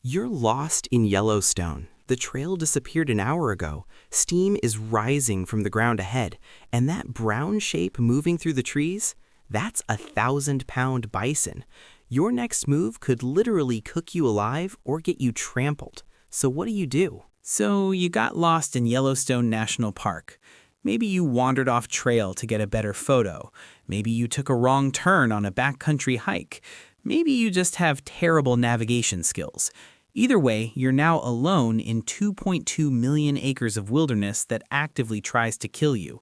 You're lost in Yellowstone. The trail disappeared an hour ago. Steam is rising from the ground ahead, and that brown shape moving through the trees, that's a 1,000-pound bison. Your next move could literally cook you alive or get you trampled. So what do? So you got lost in Yellowstone National Park. Maybe you wandered off trail to get a better photo. Maybe you took a wrong turn on a backcountry hike. Maybe you just have terrible navigation skills. Either way, you're now alone in 2.2 million acres of wilderness that actively tries to kill you.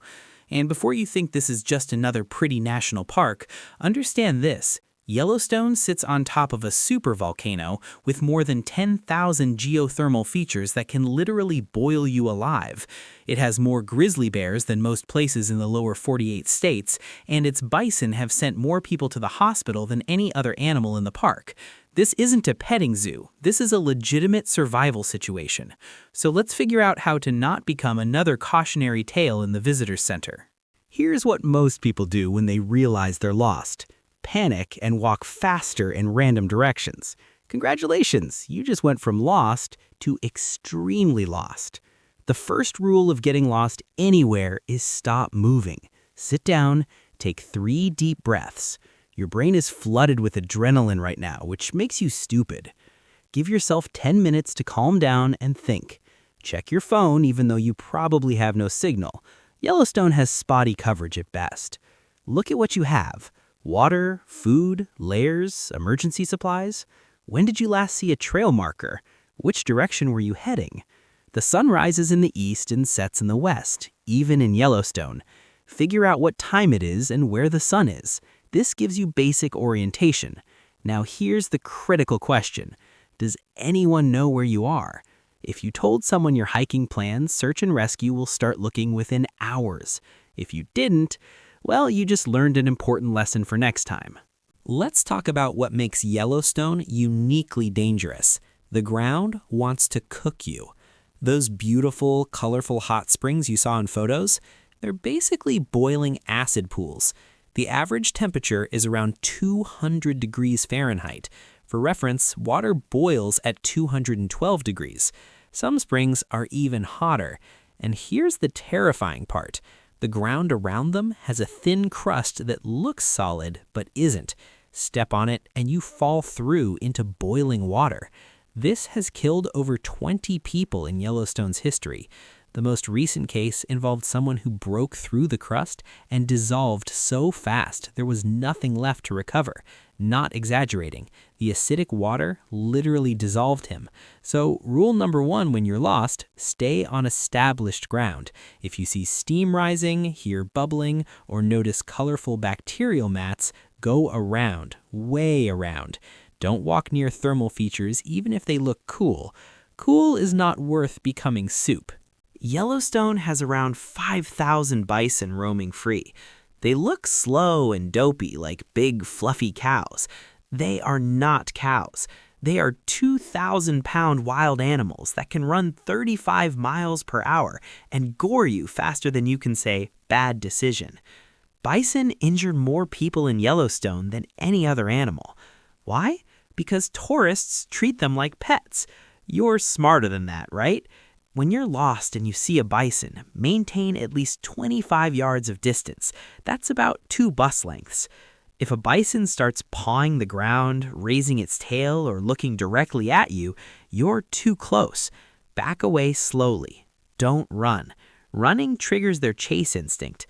And before you think this is just another pretty national park, understand this. Yellowstone sits on top of a supervolcano with more than 10,000 geothermal features that can literally boil you alive. It has more grizzly bears than most places in the lower 48 states, and its bison have sent more people to the hospital than any other animal in the park. This isn't a petting zoo. This is a legitimate survival situation. So let's figure out how to not become another cautionary tale in the visitor center. Here's what most people do when they realize they're lost. Panic and walk faster in random directions. Congratulations, you just went from lost to extremely lost. The first rule of getting lost anywhere is stop moving. Sit down, take 3 deep breaths. Your brain is flooded with adrenaline right now, which makes you stupid. Give yourself 10 minutes to calm down and think. Check your phone even though you probably have no signal. Yellowstone has spotty coverage at best. Look at what you have. Water, food, layers, emergency supplies. When did you last see a trail marker? Which direction were you heading? The sun rises in the east and sets in the west, even in Yellowstone. Figure out what time it is and where the sun is. This gives you basic orientation. Now here's the critical question. Does anyone know where you are? If you told someone your hiking plans, search and rescue will start looking within hours. If you didn't, well, you just learned an important lesson for next time. Let's talk about what makes Yellowstone uniquely dangerous. The ground wants to cook you. Those beautiful, colorful hot springs you saw in photos, they're basically boiling acid pools. The average temperature is around 200 degrees Fahrenheit. For reference, water boils at 212 degrees. Some springs are even hotter. And here's the terrifying part. The ground around them has a thin crust that looks solid but isn't. Step on it and you fall through into boiling water. This has killed over 20 people in Yellowstone's history. The most recent case involved someone who broke through the crust and dissolved so fast there was nothing left to recover. Not exaggerating, the acidic water literally dissolved him. So rule number 1 when you're lost, stay on established ground. If you see steam rising, hear bubbling, or notice colorful bacterial mats, go around, way around. Don't walk near thermal features even if they look cool. Cool is not worth becoming soup. Yellowstone has around 5,000 bison roaming free. They look slow and dopey like big fluffy cows. They are not cows. They are 2,000-pound wild animals that can run 35 miles per hour and gore you faster than you can say, bad decision. Bison injure more people in Yellowstone than any other animal. Why? Because tourists treat them like pets. You're smarter than that, right? When you're lost and you see a bison, maintain at least 25 yards of distance. That's about 2 bus lengths. If a bison starts pawing the ground, raising its tail, or looking directly at you, you're too close. Back away slowly. Don't run. Running triggers their chase instinct.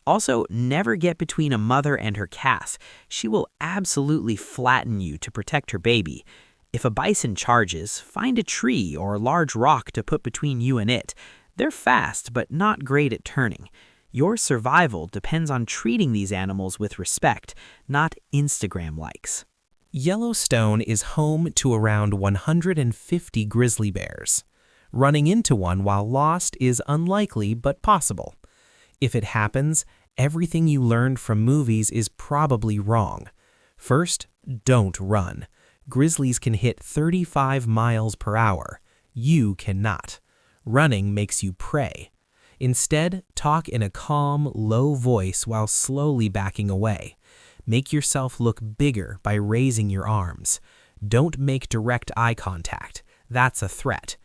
Also, never get between a mother and her calf. She will absolutely flatten you to protect her baby. If a bison charges, find a tree or a large rock to put between you and it. They're fast, but not great at turning. Your survival depends on treating these animals with respect, not Instagram likes. Yellowstone is home to around 150 grizzly bears. Running into one while lost is unlikely but possible. If it happens, everything you learned from movies is probably wrong. First, don't run. Grizzlies can hit 35 miles per hour. You cannot. Running makes you prey. Instead, talk in a calm, low voice while slowly backing away. Make yourself look bigger by raising your arms. Don't make direct eye contact. That's a threat.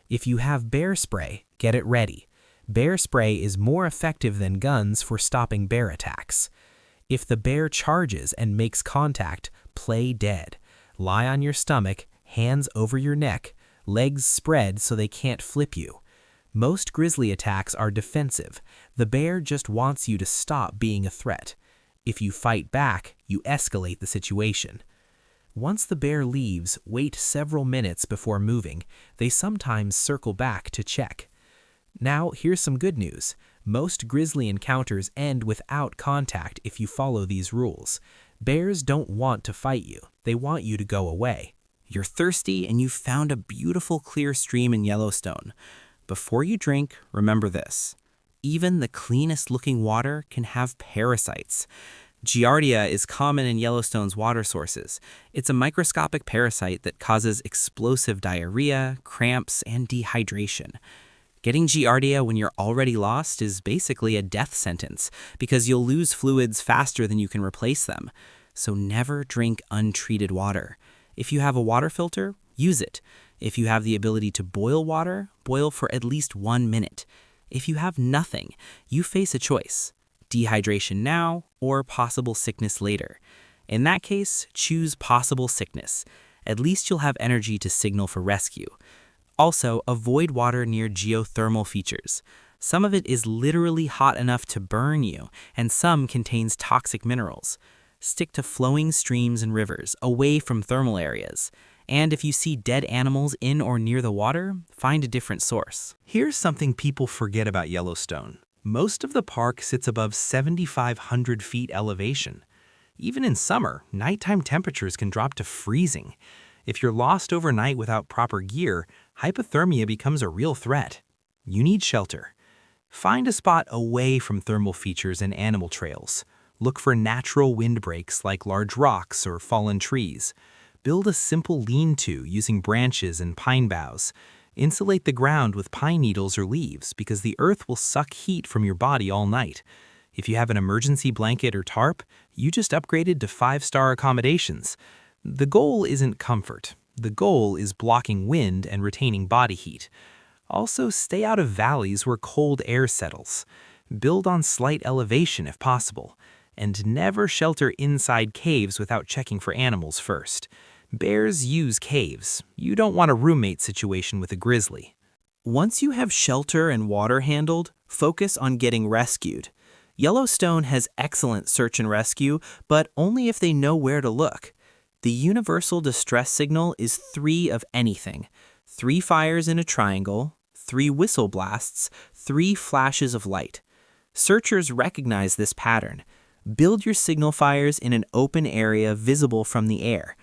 If you have bear spray, get it ready. Bear spray is more effective than guns for stopping bear attacks. If the bear charges and makes contact, play dead. Lie on your stomach, hands over your neck, legs spread so they can't flip you. Most grizzly attacks are defensive. The bear just wants you to stop being a threat. If you fight back, you escalate the situation. Once the bear leaves, wait several minutes before moving. They sometimes circle back to check. Now, here's some good news. Most grizzly encounters end without contact if you follow these rules. Bears don't want to fight you. They want you to go away. You're thirsty and you've found a beautiful clear stream in Yellowstone. Before you drink, remember this. Even the cleanest looking water can have parasites. Giardia is common in Yellowstone's water sources. It's a microscopic parasite that causes explosive diarrhea, cramps, and dehydration. Getting Giardia when you're already lost is basically a death sentence because you'll lose fluids faster than you can replace them. So never drink untreated water. If you have a water filter, use it. If you have the ability to boil water, boil for at least 1 minute. If you have nothing, you face a choice: dehydration now or possible sickness later. In that case, choose possible sickness. At least you'll have energy to signal for rescue. Also, avoid water near geothermal features. Some of it is literally hot enough to burn you, and some contains toxic minerals. Stick to flowing streams and rivers, away from thermal areas. And if you see dead animals in or near the water, find a different source. Here's something people forget about Yellowstone. Most of the park sits above 7,500 feet elevation. Even in summer, nighttime temperatures can drop to freezing. If you're lost overnight without proper gear, hypothermia becomes a real threat. You need shelter. Find a spot away from thermal features and animal trails. Look for natural windbreaks like large rocks or fallen trees. Build a simple lean-to using branches and pine boughs. Insulate the ground with pine needles or leaves because the earth will suck heat from your body all night. If you have an emergency blanket or tarp, you just upgraded to 5-star accommodations. The goal isn't comfort. The goal is blocking wind and retaining body heat. Also, stay out of valleys where cold air settles. Build on slight elevation if possible. And never shelter inside caves without checking for animals first. Bears use caves. You don't want a roommate situation with a grizzly. Once you have shelter and water handled, focus on getting rescued. Yellowstone has excellent search and rescue, but only if they know where to look. The universal distress signal is 3 of anything. 3 fires in a triangle, 3 whistle blasts, 3 flashes of light. Searchers recognize this pattern. Build your signal fires in an open area visible from the air.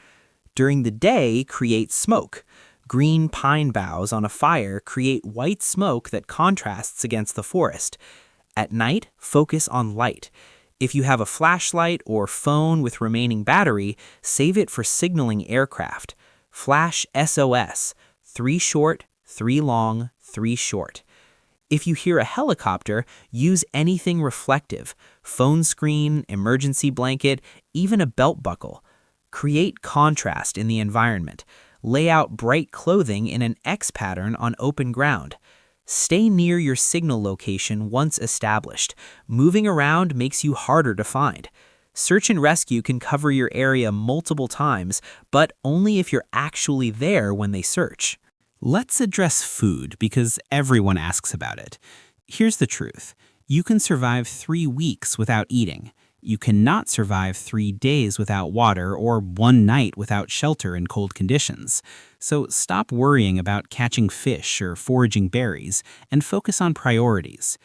During the day, create smoke. Green pine boughs on a fire create white smoke that contrasts against the forest. At night, focus on light. If you have a flashlight or phone with remaining battery, save it for signaling aircraft. Flash SOS, 3 short, 3 long, 3 short. If you hear a helicopter, use anything reflective: phone screen, emergency blanket, even a belt buckle. Create contrast in the environment. Lay out bright clothing in an X pattern on open ground. Stay near your signal location once established. Moving around makes you harder to find. Search and rescue can cover your area multiple times, but only if you're actually there when they search. Let's address food because everyone asks about it. Here's the truth. You can survive 3 weeks without eating. You cannot survive 3 days without water or 1 night without shelter in cold conditions. So stop worrying about catching fish or foraging berries and focus on priorities.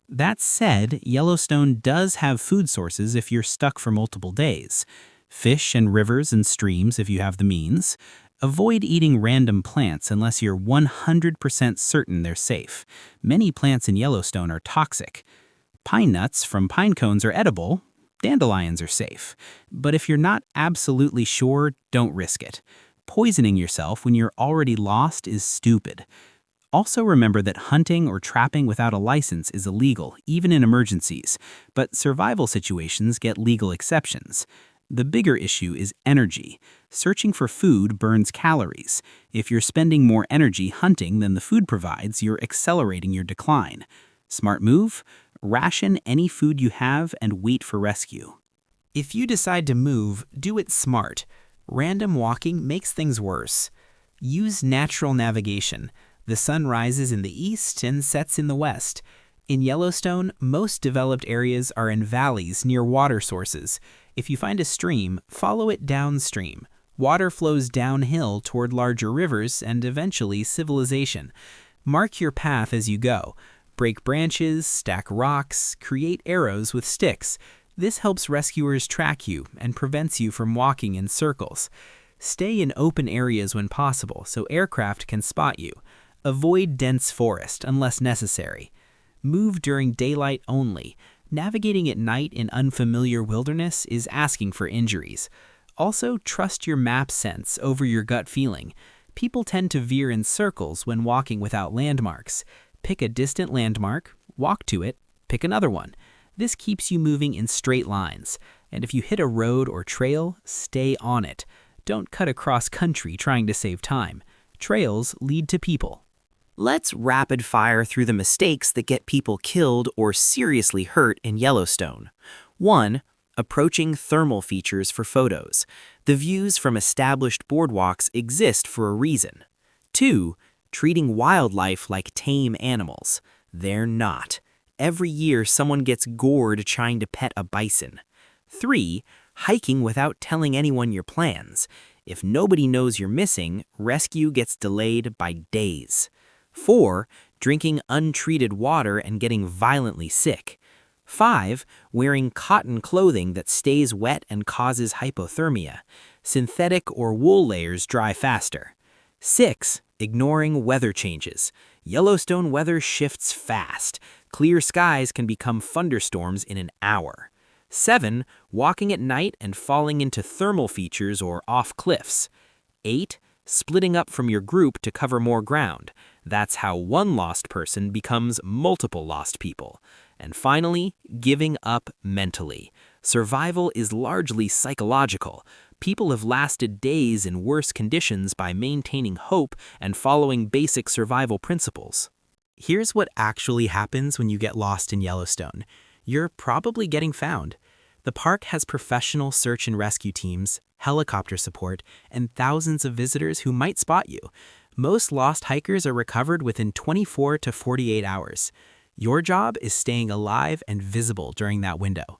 That said, Yellowstone does have food sources if you're stuck for multiple days. Fish and rivers and streams if you have the means. Avoid eating random plants unless you're 100% certain they're safe. Many plants in Yellowstone are toxic. Pine nuts from pine cones are edible. Dandelions are safe. But if you're not absolutely sure, don't risk it. Poisoning yourself when you're already lost is stupid. Also remember that hunting or trapping without a license is illegal, even in emergencies, but survival situations get legal exceptions. The bigger issue is energy. Searching for food burns calories. If you're spending more energy hunting than the food provides, you're accelerating your decline. Smart move? Ration any food you have and wait for rescue. If you decide to move, do it smart. Random walking makes things worse. Use natural navigation. The sun rises in the east and sets in the west. In Yellowstone, most developed areas are in valleys near water sources. If you find a stream, follow it downstream. Water flows downhill toward larger rivers and eventually civilization. Mark your path as you go. Break branches, stack rocks, create arrows with sticks. This helps rescuers track you and prevents you from walking in circles. Stay in open areas when possible so aircraft can spot you. Avoid dense forest unless necessary. Move during daylight only. Navigating at night in unfamiliar wilderness is asking for injuries. Also, trust your map sense over your gut feeling. People tend to veer in circles when walking without landmarks. Pick a distant landmark, walk to it, pick another one. This keeps you moving in straight lines. And if you hit a road or trail, stay on it. Don't cut across country trying to save time. Trails lead to people. Let's rapid fire through the mistakes that get people killed or seriously hurt in Yellowstone. 1. Approaching thermal features for photos. The views from established boardwalks exist for a reason. 2. Treating wildlife like tame animals. They're not. Every year someone gets gored trying to pet a bison. 3. Hiking without telling anyone your plans. If nobody knows you're missing, rescue gets delayed by days. 4. Drinking untreated water and getting violently sick. 5. Wearing cotton clothing that stays wet and causes hypothermia. Synthetic or wool layers dry faster. 6. Ignoring weather changes. Yellowstone weather shifts fast. Clear skies can become thunderstorms in an hour. 7. Walking at night and falling into thermal features or off cliffs. 8. Splitting up from your group to cover more ground. That's how one lost person becomes multiple lost people. And finally, giving up mentally. Survival is largely psychological. People have lasted days in worse conditions by maintaining hope and following basic survival principles. Here's what actually happens when you get lost in Yellowstone. You're probably getting found. The park has professional search and rescue teams, helicopter support, and thousands of visitors who might spot you. Most lost hikers are recovered within 24 to 48 hours. Your job is staying alive and visible during that window.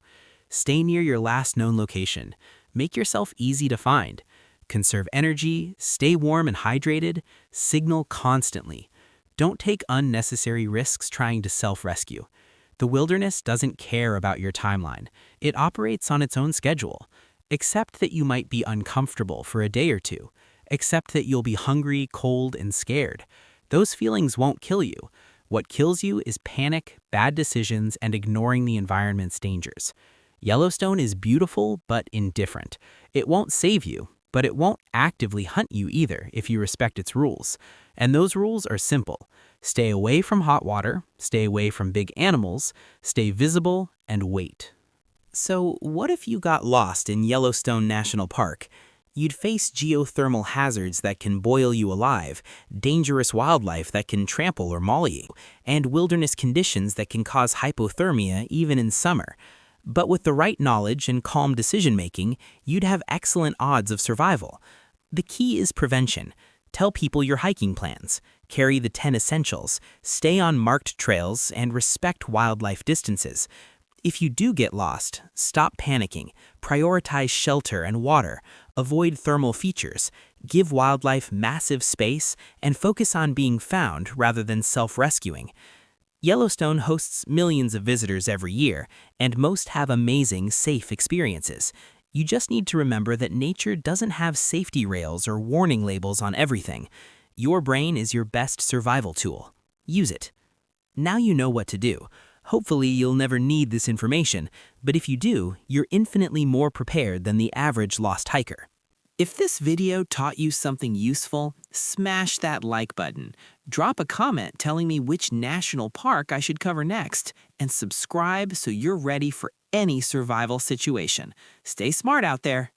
Stay near your last known location. Make yourself easy to find. Conserve energy, stay warm and hydrated, signal constantly. Don't take unnecessary risks trying to self-rescue. The wilderness doesn't care about your timeline. It operates on its own schedule. Accept that you might be uncomfortable for a day or two. Accept that you'll be hungry, cold, and scared. Those feelings won't kill you. What kills you is panic, bad decisions, and ignoring the environment's dangers. Yellowstone is beautiful but indifferent. It won't save you, but it won't actively hunt you either if you respect its rules. And those rules are simple. Stay away from hot water, stay away from big animals, stay visible, and wait. So what if you got lost in Yellowstone National Park? You'd face geothermal hazards that can boil you alive, dangerous wildlife that can trample or maul you, and wilderness conditions that can cause hypothermia even in summer. But with the right knowledge and calm decision-making, you'd have excellent odds of survival. The key is prevention. Tell people your hiking plans. Carry the 10 essentials. Stay on marked trails and respect wildlife distances. If you do get lost, stop panicking. Prioritize shelter and water. Avoid thermal features. Give wildlife massive space and focus on being found rather than self-rescuing. Yellowstone hosts millions of visitors every year, and most have amazing, safe experiences. You just need to remember that nature doesn't have safety rails or warning labels on everything. Your brain is your best survival tool. Use it. Now you know what to do. Hopefully you'll never need this information, but if you do, you're infinitely more prepared than the average lost hiker. If this video taught you something useful, smash that like button. Drop a comment telling me which national park I should cover next, and subscribe so you're ready for any survival situation. Stay smart out there.